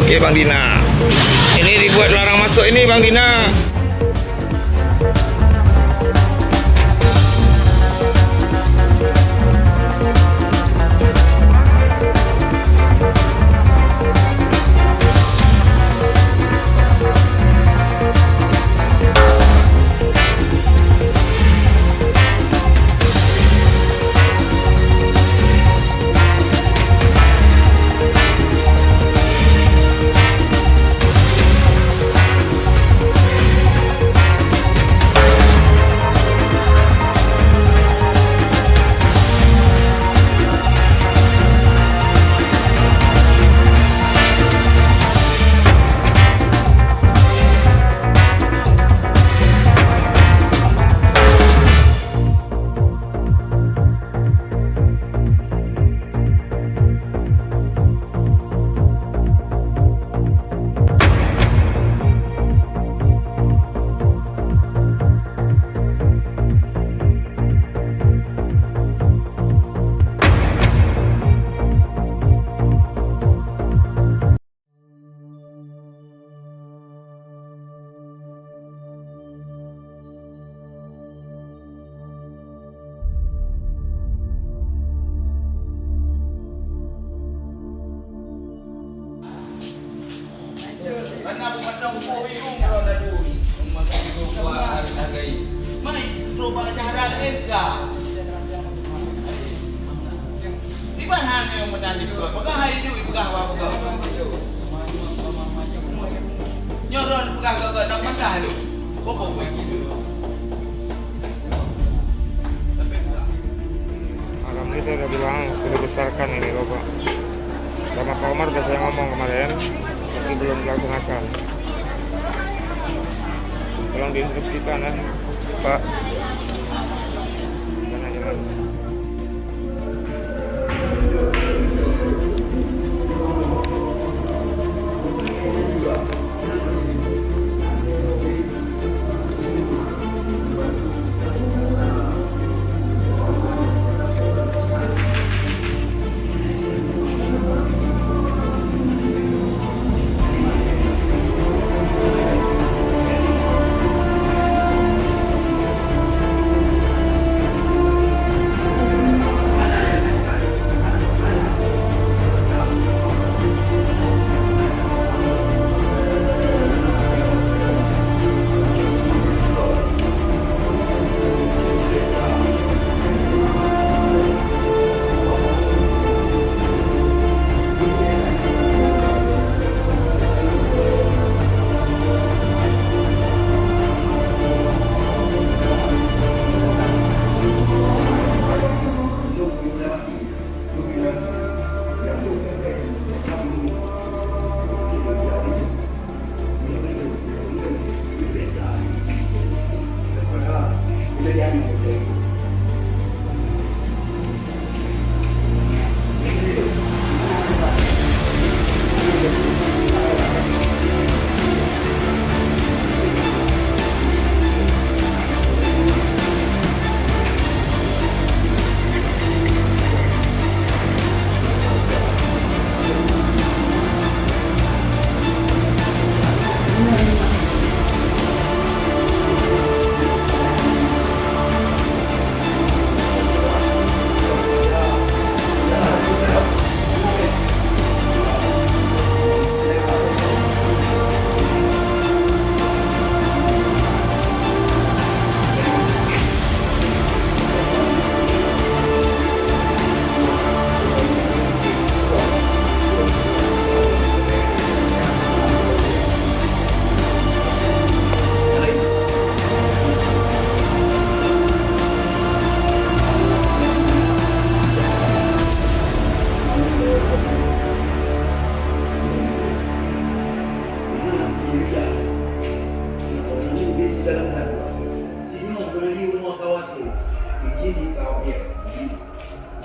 Oke Bang Dina, ini dibuat larang masuk ini Bang Dina. Malam ini saya udah bilang sudah besarkan ini loh Pak. Sama Pak Omar udah saya ngomong kemarin, tapi belum dilaksanakan. Tolong diinstruksikan ya Pak. Jangan.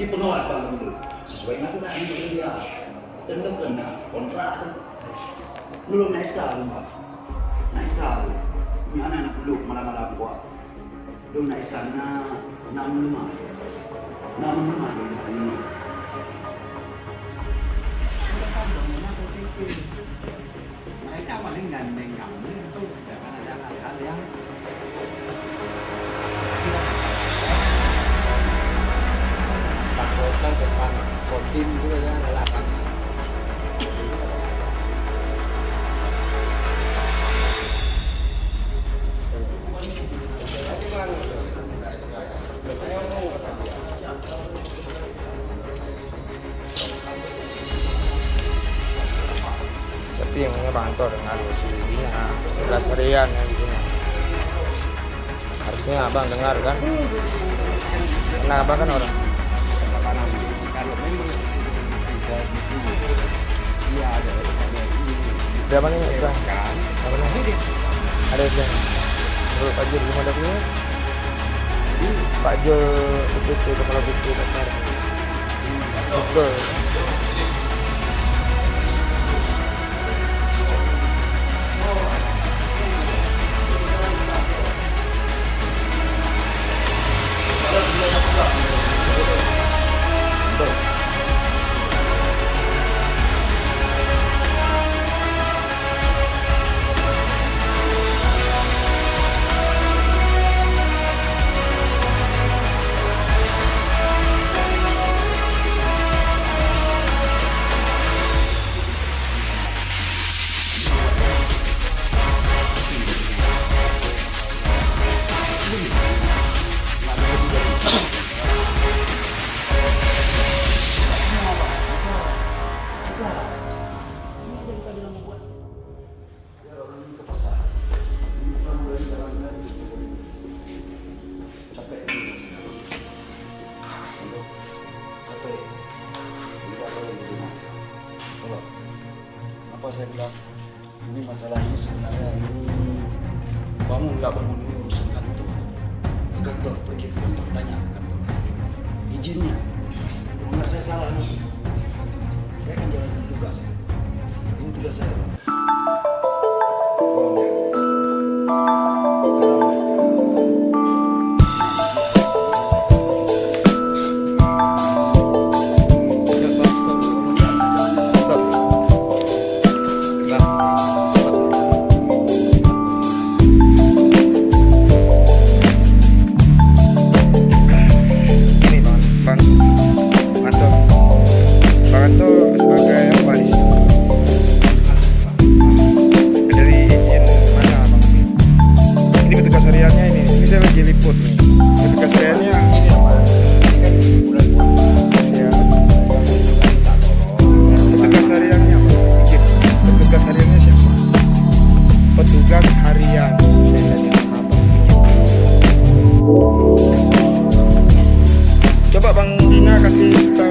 Di pengawas bangun dulu, sesuai dengan aturan itu dia. Tentu kena kontrak tu. Belum naik sekali, Pak. Naik sekali. Ini anak-anak belum malam-malam buat. Belum naik sekali, nak rumah ini. dengan itu jangan ada hal-hal yang takutnya depan kodim gitu ya relakan. Tapi yang punya bantu dengan sisinya tugas harian yang di sini. Harusnya abang dengar kan? Karena abang kan orang. Kalau memang tidak dia ada Berapa nih sudah? kan? Berapa nih? Ada sudah. Menurut Pak Jul belum ada punya. Pak Jul itu kalau itu pasar. Betul. Apa saya bilang ini masalahnya sebenarnya ini bangun nggak bangun ini urusan kantor. Ke kantor, pergi ke kantor, tanya ke kantor izinnya. Kalau nggak saya salah nih, saya akan jalankan tugas. Ini tugas saya, Bang. Petugas harian. Coba Bang Dina kasih tahu